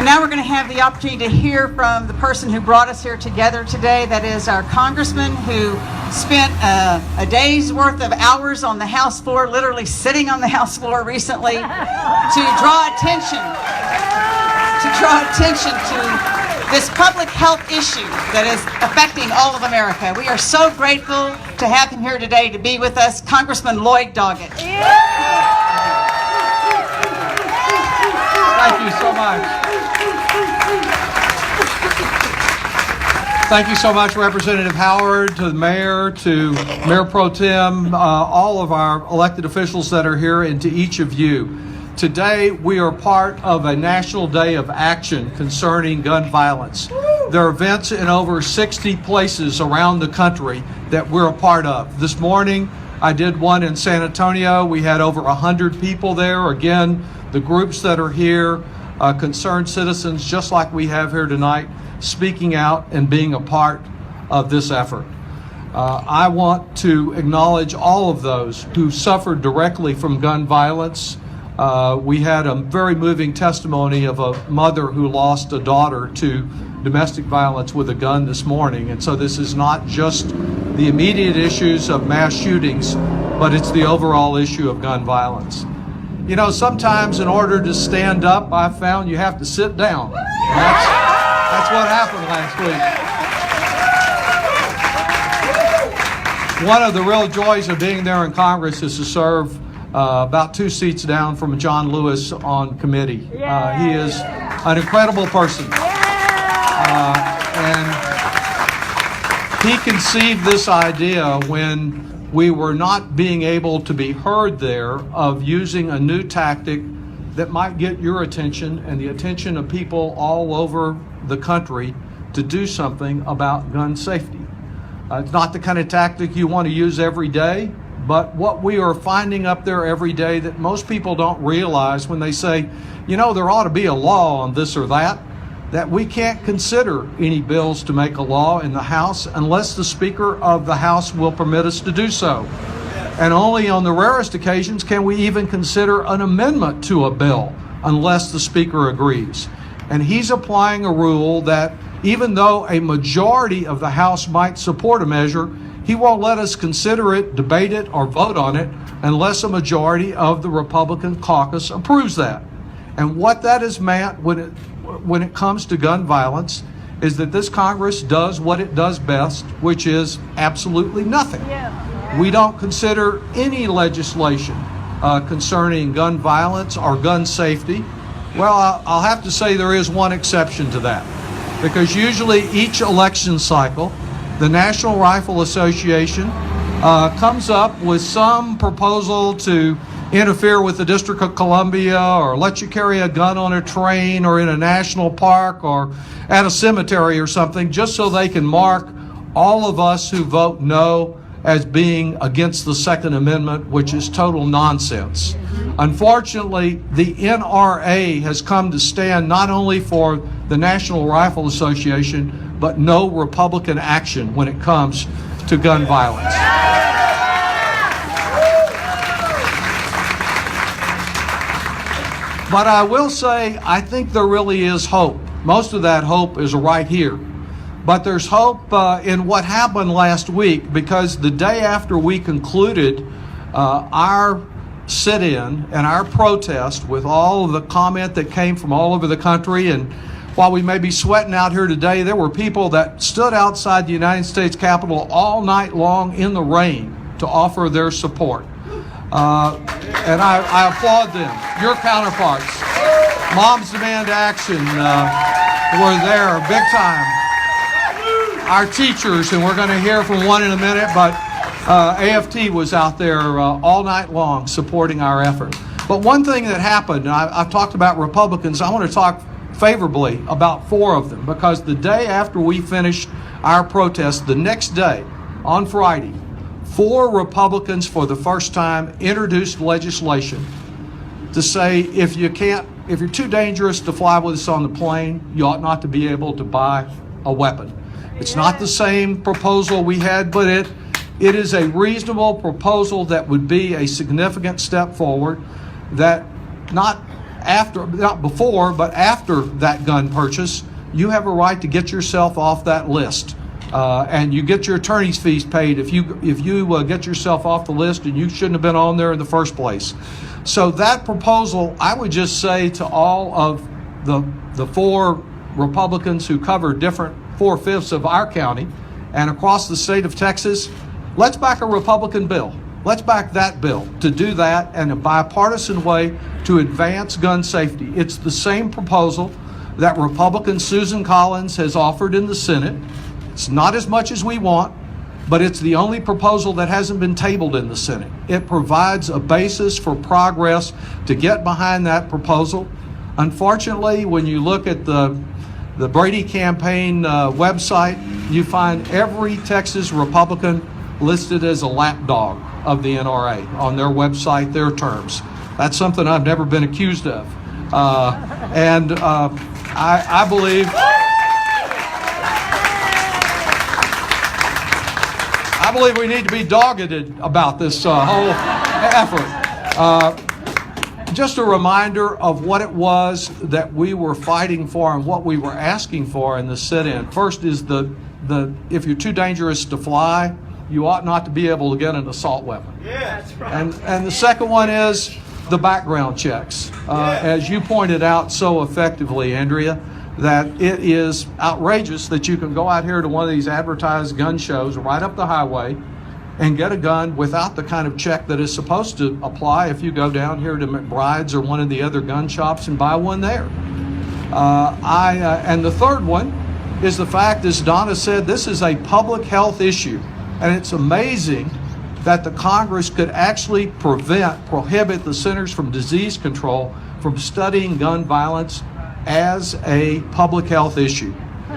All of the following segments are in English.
And now we're going to have the opportunity to hear from the person who brought us here together today. That is our congressman who spent a day's worth of hours on the House floor, literally sitting on the House floor recently, to draw attention to this public health issue that is affecting all of America. We are so grateful to have him here today to be with us, Congressman Lloyd Doggett. Thank you so much. Thank you so much, Representative Howard, to the mayor, to Mayor Pro Tem, all of our elected officials that are here, and to each of you. Today, we are part of a national day of action concerning gun violence. There are events in over 60 places around the country that we're a part of. This morning, I did one in San Antonio. We had over 100 people there. Again, the groups that are here, concerned citizens, just like we have here tonight, speaking out and being a part of this effort. I want to acknowledge all of those who suffered directly from gun violence. We had a very moving testimony of a mother who lost a daughter to domestic violence with a gun this morning. And so this is not just the immediate issues of mass shootings, but it's the overall issue of gun violence. You know, sometimes in order to stand up, I've found you have to sit down. That's what happened last week. One of the real joys of being there in Congress is to serve about 2 seats down from John Lewis on committee. He is an incredible person. And he conceived this idea when we were not being able to be heard there of using a new tactic that might get your attention and the attention of people all over the country to do something about gun safety. It's not the kind of tactic you want to use every day, but what we are finding up there every day that most people don't realize when they say, you know, there ought to be a law on this or that we can't consider any bills to make a law in the House unless the Speaker of the House will permit us to do so. And only on the rarest occasions can we even consider an amendment to a bill unless the Speaker agrees. And he's applying a rule that even though a majority of the House might support a measure, he won't let us consider it, debate it, or vote on it unless a majority of the Republican caucus approves that. And what that has meant when it comes to gun violence is that this Congress does what it does best, which is absolutely nothing. We don't consider any legislation concerning gun violence or gun safety. Well, I'll have to say there is one exception to that, because usually each election cycle, the National Rifle Association comes up with some proposal to interfere with the District of Columbia or let you carry a gun on a train or in a national park or at a cemetery or something, just so they can mark all of us who vote no as being against the Second Amendment, which is total nonsense. Unfortunately, the NRA has come to stand not only for the National Rifle Association, but no Republican action when it comes to gun violence. But I will say, I think there really is hope. Most of that hope is right here. But there's hope in what happened last week, because the day after we concluded our sit-in and our protest with all of the comment that came from all over the country, and while we may be sweating out here today, there were people that stood outside the United States Capitol all night long in the rain to offer their support. And I applaud them. Your counterparts, Moms Demand Action, were there big time. Our teachers, and we're going to hear from one in a minute, but AFT was out there all night long supporting our effort. But one thing that happened, and I've talked about Republicans, I want to talk favorably about 4 of them, because the day after we finished our protest, the next day, on Friday, 4 Republicans for the first time introduced legislation to say if you're too dangerous to fly with us on the plane, you ought not to be able to buy a weapon. It's not the same proposal we had, but it is a reasonable proposal that would be a significant step forward that not after, not before, but after that gun purchase, you have a right to get yourself off that list. And you get your attorney's fees paid if you get yourself off the list and you shouldn't have been on there in the first place. So that proposal, I would just say to all of the four Republicans who cover different 4/5 of our county and across the state of Texas, let's back a Republican bill. Let's back that bill to do that in a bipartisan way to advance gun safety. It's the same proposal that Republican Susan Collins has offered in the Senate. It's not as much as we want, but it's the only proposal that hasn't been tabled in the Senate. It provides a basis for progress to get behind that proposal. Unfortunately, when you look at the Brady campaign website, you find every Texas Republican listed as a lapdog of the NRA on their website, their terms. That's something I've never been accused of. I believe we need to be dogged about this whole effort. Just a reminder of what it was that we were fighting for and what we were asking for in the sit-in. First is the if you're too dangerous to fly, you ought not to be able to get an assault weapon. Yeah, that's right. And the second one is the background checks. As you pointed out so effectively, Andrea, that it is outrageous that you can go out here to one of these advertised gun shows right up the highway and get a gun without the kind of check that is supposed to apply if you go down here to McBride's or one of the other gun shops and buy one there. And the third one is the fact, as Donna said, this is a public health issue. And it's amazing that the Congress could actually prohibit the Centers for Disease Control from studying gun violence as a public health issue.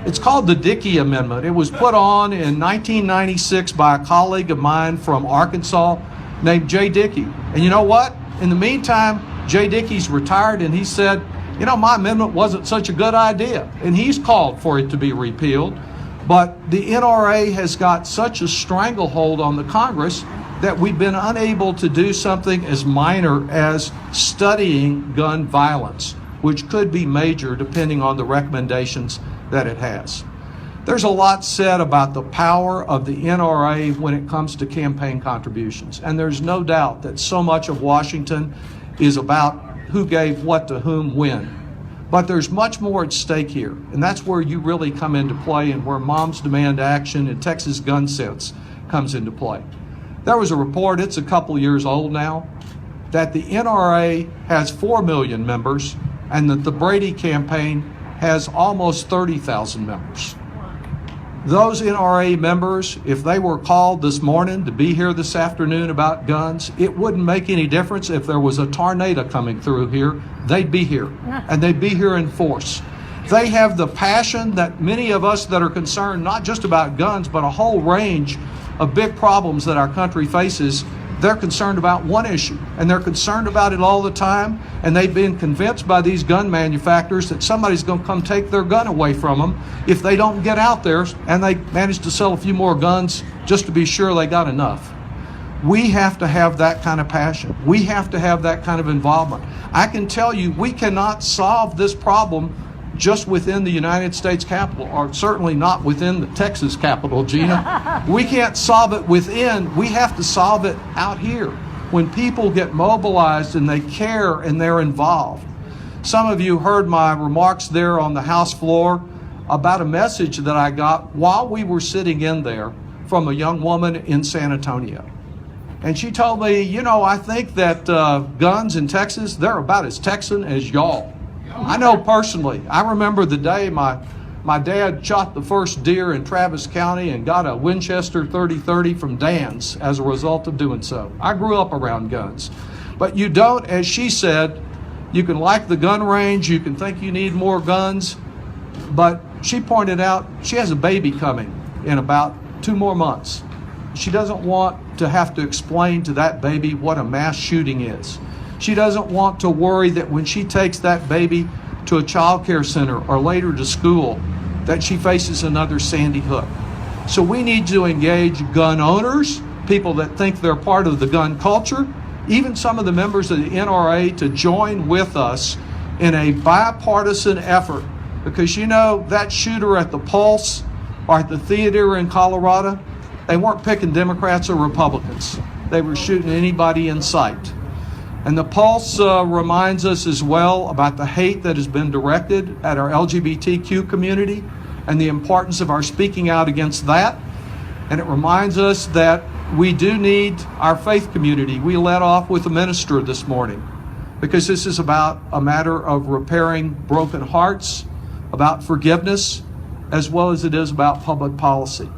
It's called the Dickey Amendment. It was put on in 1996 by a colleague of mine from Arkansas named Jay Dickey. And you know what? In the meantime, Jay Dickey's retired, and he said, you know, my amendment wasn't such a good idea. And he's called for it to be repealed. But the NRA has got such a stranglehold on the Congress that we've been unable to do something as minor as studying gun violence, which could be major depending on the recommendations that it has. There's a lot said about the power of the NRA when it comes to campaign contributions. And there's no doubt that so much of Washington is about who gave what to whom when. But there's much more at stake here, and that's where you really come into play and where Moms Demand Action and Texas Gun Sense comes into play. There was a report, it's a couple years old now, that the NRA has 4 million members and that the Brady campaign has almost 30,000 members. Those NRA members, if they were called this morning to be here this afternoon about guns, it wouldn't make any difference if there was a tornado coming through here. They'd be here, and they'd be here in force. They have the passion that many of us that are concerned not just about guns, but a whole range of big problems that our country faces. They're concerned about one issue, and they're concerned about it all the time, and they've been convinced by these gun manufacturers that somebody's going to come take their gun away from them if they don't get out there and they manage to sell a few more guns just to be sure they got enough. We have to have that kind of passion. We have to have that kind of involvement. I can tell you, we cannot solve this problem just within the United States Capitol, or certainly not within the Texas Capitol, Gina. We can't solve it within, we have to solve it out here. When people get mobilized and they care and they're involved. Some of you heard my remarks there on the House floor about a message that I got while we were sitting in there from a young woman in San Antonio. And she told me, you know, I think that guns in Texas, they're about as Texan as y'all. I know personally, I remember the day my dad shot the first deer in Travis County and got a Winchester 30-30 from Dan's as a result of doing so. I grew up around guns. But you don't, as she said, you can like the gun range, you can think you need more guns, but she pointed out she has a baby coming in about 2 more months. She doesn't want to have to explain to that baby what a mass shooting is. She doesn't want to worry that when she takes that baby to a child care center or later to school, that she faces another Sandy Hook. So we need to engage gun owners, people that think they're part of the gun culture, even some of the members of the NRA to join with us in a bipartisan effort, because you know that shooter at the Pulse or at the theater in Colorado, they weren't picking Democrats or Republicans. They were shooting anybody in sight. And the Pulse reminds us as well about the hate that has been directed at our LGBTQ community and the importance of our speaking out against that. And it reminds us that we do need our faith community. We led off with a minister this morning because this is about a matter of repairing broken hearts, about forgiveness, as well as it is about public policy.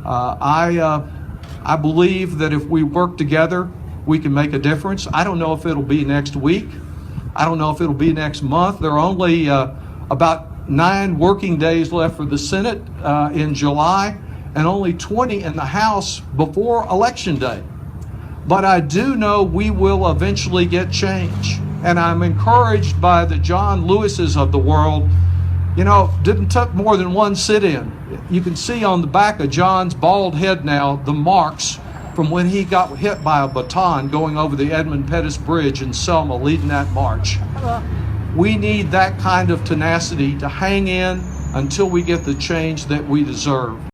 I believe that if we work together, we can make a difference. I don't know if it'll be next week. I don't know if it'll be next month. There are only about 9 working days left for the Senate in July, and only 20 in the House before Election Day. But I do know we will eventually get change. And I'm encouraged by the John Lewises of the world. You know, didn't take more than one sit-in. You can see on the back of John's bald head now the marks from when he got hit by a baton going over the Edmund Pettus Bridge in Selma leading that march. We need that kind of tenacity to hang in until we get the change that we deserve.